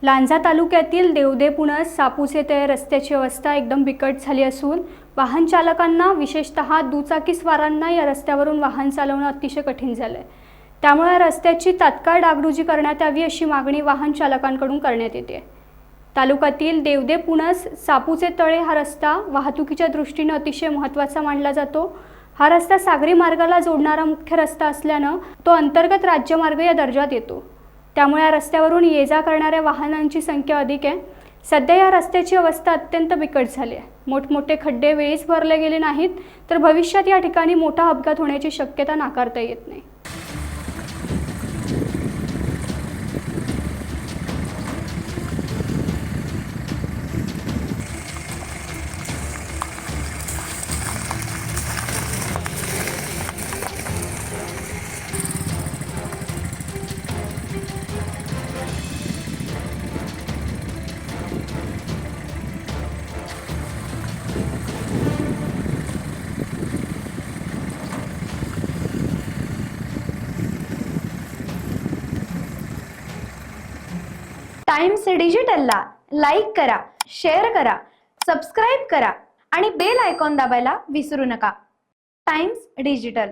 लांजा तालुक्यातील देवदे पुणस सापुसे ते रस्त्याची अवस्था एकदम बिकट झाली असून वाहन चालकांना विशेषतः दुचाकीस्वारांना या रस्त्यावरून वाहन चालवणं अतिशय कठीण झालंय। त्यामुळे या रस्त्याची तात्काळ डागडुजी करण्यात यावी अशी मागणी वाहन चालकांकडून करण्यात येते। तालुक्यातील देवदे पुणस सापुसे तळे हा रस्ता वाहतुकीच्या दृष्टीने अतिशय महत्त्वाचा मानला जातो। हा रस्ता सागरी मार्गाला जोडणारा मुख्य रस्ता असल्याने तो अंतर्गत राज्यमार्ग या दर्जात येतो। त्यामुळे या रस्त्यावरून ये-जा करणाऱ्या वाहनांची संख्या अधिक आहे। सध्या या रस्त्याची अवस्था अत्यंत बिकट झाली आहे। मोठमोठे खड्डे वेळीच भरले गेले नाहीत तर भविष्यात या ठिकाणी मोठा अपघात होण्याची शक्यता नाकारता येत नाही। टाइम्स डिजिटलला लाईक करा, शेअर करा, सबस्क्राइब करा आणि बेल आयकॉन दाबायला विसरू नका। Times digital.